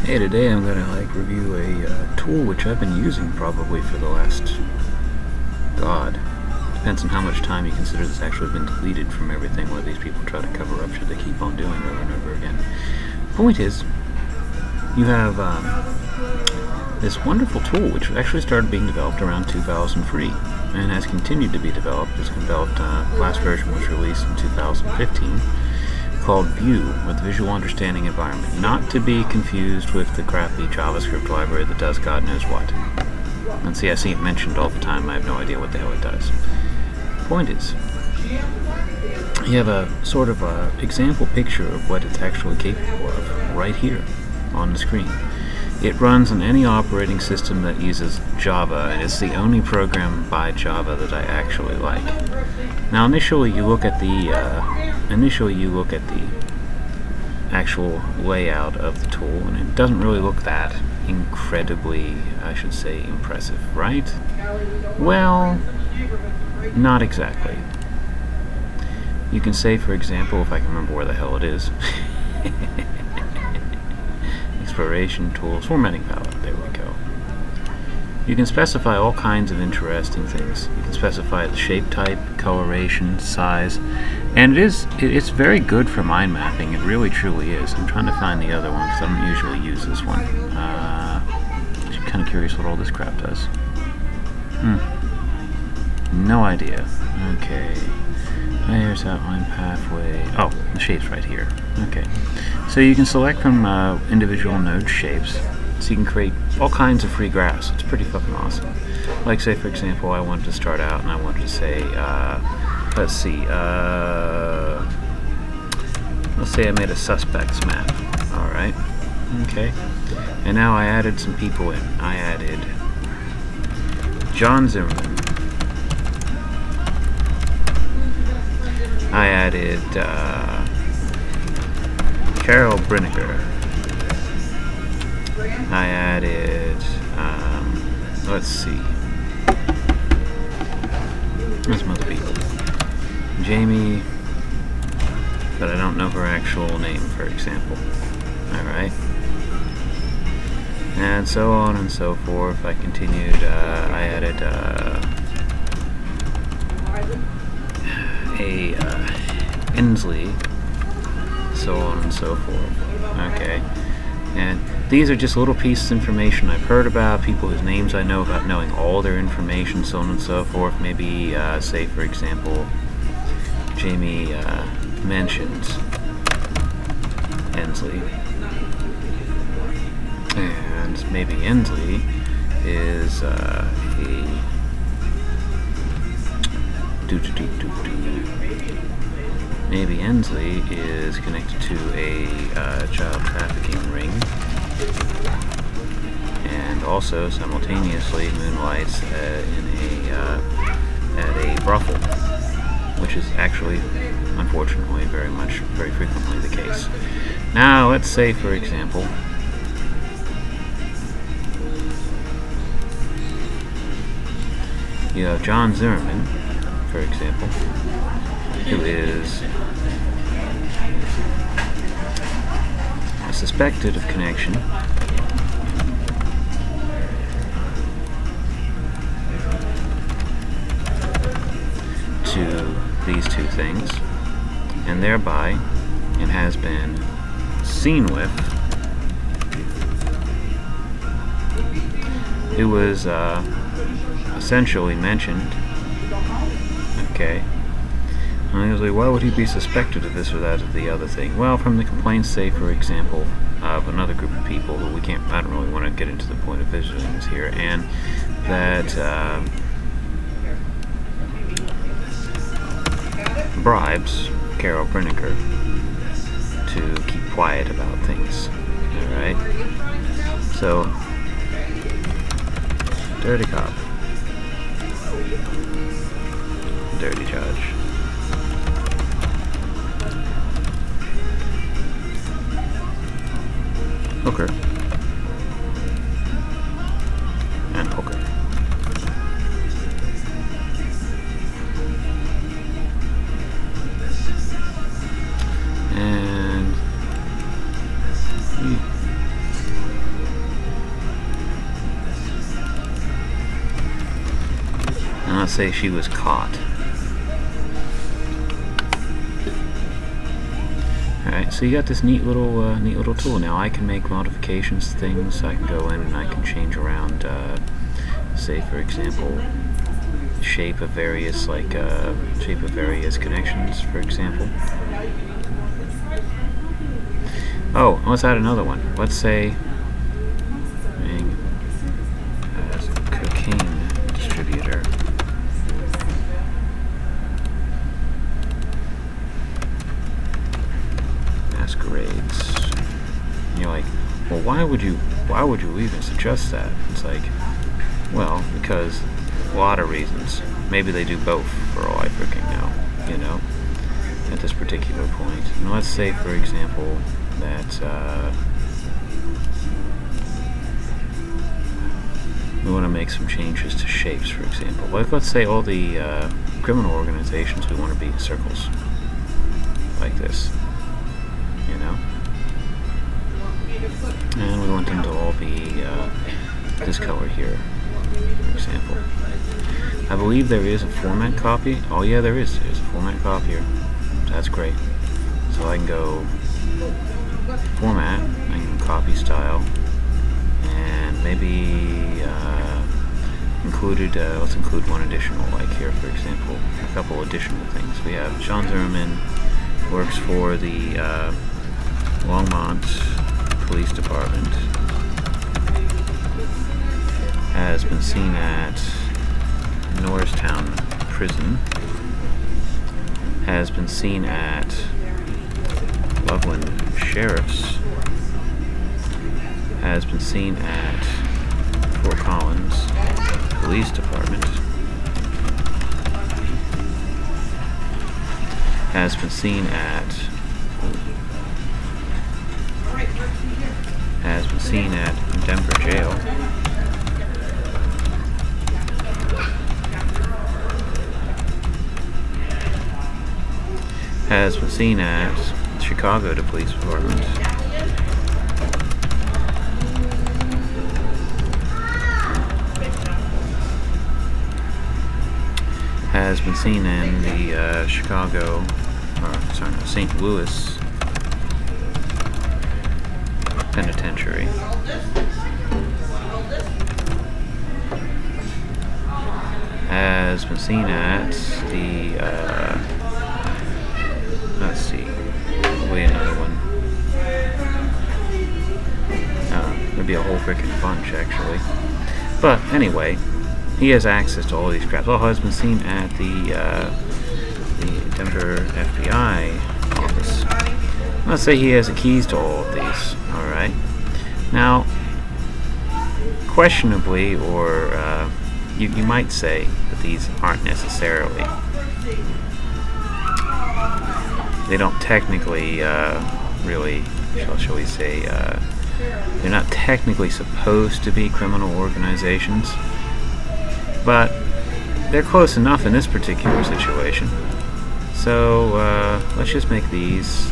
Hey, today I'm going to review a tool which I've been using probably for the last, depends on how much time you consider this actually been deleted from everything, where these people try to cover up shit they keep on doing over and over again. Point is, you have this wonderful tool which actually started being developed around 2003 and has continued to be developed. It was developed, last version was released in 2015, called VUE, with Visual Understanding Environment, not to be confused with the crappy JavaScript library that does God knows what. And see, I see it mentioned all the time. I have no idea what the hell it does. Point is, you have a sort of a example picture of what it's actually capable of right here on the screen. It runs on any operating system that uses Java, and it's the only program by Java that I actually like. Now, initially you look at the actual layout of the tool, and it doesn't really look that incredibly, I should say, impressive, right? Well, not exactly. You can say, for example, if I can remember where the hell it is, exploration tools, formatting palette, there we go. You can specify all kinds of interesting things. You can specify the shape type, coloration, size, and it's very good for mind mapping. It really truly is. I'm trying to find the other one because I don't usually use this one. I'm kind of curious what all this crap does. No idea. Okay. Layers, outline, pathway. Oh, the shape's right here. Okay. So you can select from individual node shapes. So you can create all kinds of free graphs. It's pretty fucking awesome. Like, say, for example, I wanted to start out and I wanted to say, let's see, let's say I made a suspects map. Alright. Okay. And now I added some people in. I added John Zimmerman. I added Carol Brinegar. I added, let's see, there's some other people. Jamie, but I don't know her actual name, for example. Alright. And so on and so forth. I continued, I added Inslee, so on and so forth. Okay. And these are just little pieces of information I've heard about, people whose names I know, about knowing all their information, so on and so forth. Maybe, say, for example, Jamie mentions Inslee. And maybe Inslee is maybe Inslee is connected to a child trafficking ring, and also simultaneously moonlights at a brothel, which is actually, unfortunately, very frequently the case. Now, let's say, for example, you have John Zimmerman, for example, who is suspected of connection to these two things, and thereby it has been seen with. It was essentially mentioned. Okay. And I was like, why would he be suspected of this or that or the other thing? Well, from the complaints, say, for example, of another group of people who I don't really want to get into the point of visiting this here, and that bribes Carol Brinegar to keep quiet about things. Alright? So, dirty cop. Dirty judge. Hooker. And hooker. And let's say she was caught. Alright, so you got this neat little tool. Now I can make modifications to things. I can go in and I can change around, say for example, shape of various connections, for example. Oh, let's add another one. Let's say as a cocaine distributor. Masquerades. And you're like, well, why would you even suggest that? It's like, well, because a lot of reasons. Maybe they do both for all I freaking know, you know, at this particular point. And let's say, for example, that we want to make some changes to shapes, for example. Like, let's say all the criminal organizations, we want to be circles, like this, you know? And we want them to all be this color here, for example. I believe there is a format copy. Oh yeah, there is. There's a format copier. That's great. So I can go format, I can go copy style, and maybe let's include one additional, like here for example, a couple additional things. We have John Zimmerman, works for the Longmont Police Department, has been seen at Norristown Prison, has been seen at Loveland Sheriff's, has been seen at Fort Collins Police Department, has been seen at Denver Jail, has been seen at Chicago Police Department, has been seen in the St. Louis Penitentiary, has been seen at the let's see, another one. There'd be a whole freaking bunch actually, but anyway, he has access to all these craps. Also has been seen at the Denver FBI office. Let's say he has the keys to all of these. All right. Now, questionably, or you might say that these aren't necessarily. They don't technically really, shall we say, they're not technically supposed to be criminal organizations, but they're close enough in this particular situation. So let's just make these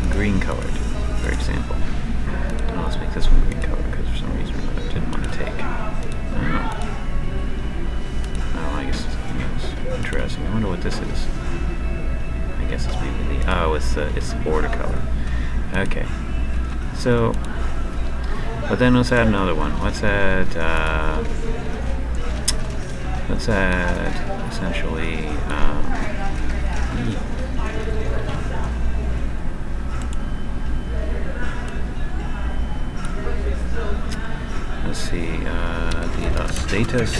green colored, for example. Oh, let's make this one green colored because for some reason I didn't want to take. I don't know. Oh, I guess it's interesting. I wonder what this is. I guess it's maybe it's the border color. Okay. So, but then let's add another one. Let's add essentially let's see, the Las Vegas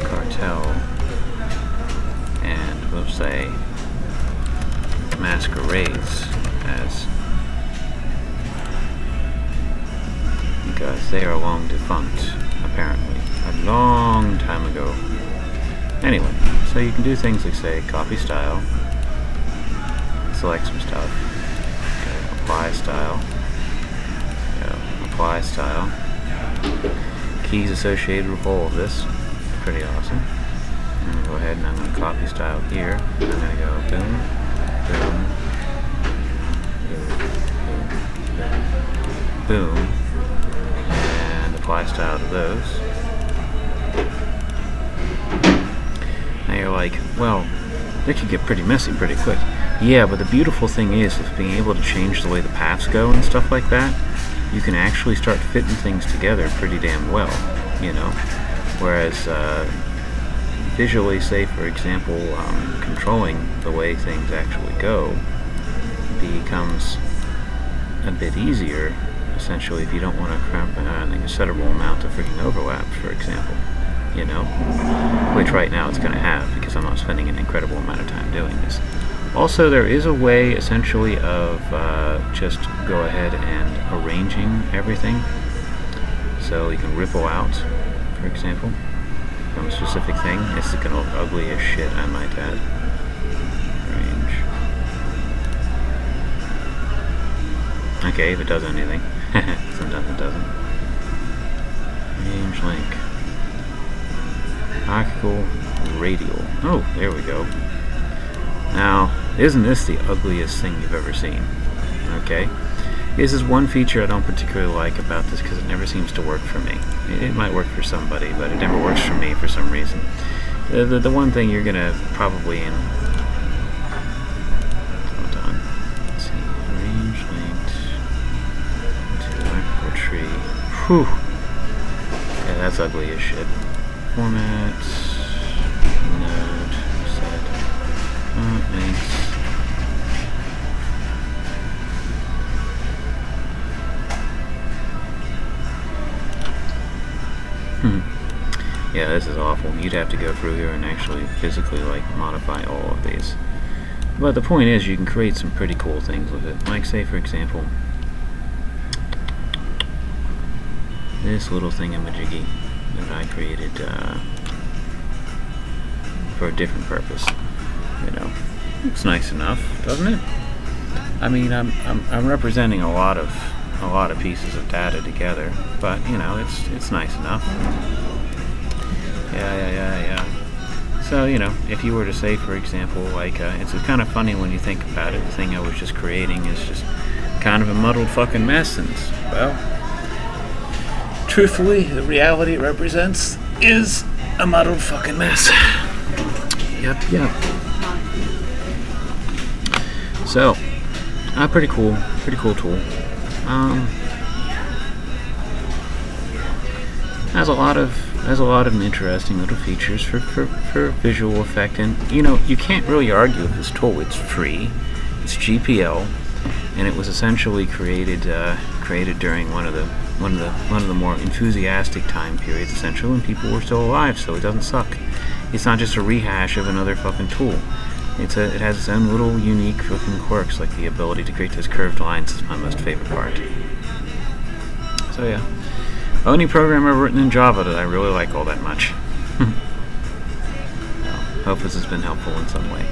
cartel, and we'll say masquerades as, because they are long defunct, apparently, a long time ago. Anyway, so you can do things like, say, copy style, select some stuff, okay, apply style, keys associated with all of this, pretty awesome. I'm going to go ahead and I'm going to copy style here, I'm going to go boom, boom, boom, boom, boom, and apply lifestyle to those. Now you're like, well, they could get pretty messy pretty quick. Yeah, but the beautiful thing is being able to change the way the paths go and stuff like that, you can actually start fitting things together pretty damn well, you know. Whereas visually, say for example, controlling the way things actually go becomes a bit easier, essentially, if you don't want to cramp an considerable amount of freaking overlap, for example, you know, which right now it's going to have because I'm not spending an incredible amount of time doing this. Also, there is a way, essentially, of just go ahead and arranging everything. So you can ripple out, for example, from a specific thing. This is going to look ugly as shit, I might add. Range. Okay, if it does anything. Sometimes it doesn't. Range link. Hierarchical radial. Oh, there we go. Now, isn't this the ugliest thing you've ever seen? Okay? This is one feature I don't particularly like about this because it never seems to work for me. It might work for somebody, but it never works for me for some reason. The one thing you're going to probably hold on. Let's see. Range linked to hierarchical tree. Whew. Yeah, that's ugly as shit. Format. Node. Set. Links. Yeah, this is awful. You'd have to go through here and actually physically modify all of these. But the point is, you can create some pretty cool things with it. Like, say for example, this little thingamajiggy that I created for a different purpose. You know, looks nice enough, doesn't it? I mean, I'm representing a lot of pieces of data together, but you know, it's nice enough. Yeah. So you know, if you were to say, for example, it's kind of funny when you think about it. The thing I was just creating is just kind of a muddled fucking mess, and well, truthfully, the reality it represents is a muddled fucking mess. Yep. So, pretty cool tool. Has a lot of interesting little features for visual effect, and you know, you can't really argue with this tool. It's free, it's GPL, and it was essentially created during one of the more enthusiastic time periods, essentially when people were still alive. So it doesn't suck. It's not just a rehash of another fucking tool. It has its own little unique fucking quirks, like the ability to create those curved lines is my most favorite part. So yeah. Only program I've written in Java that I really like all that much. Hope this has been helpful in some way.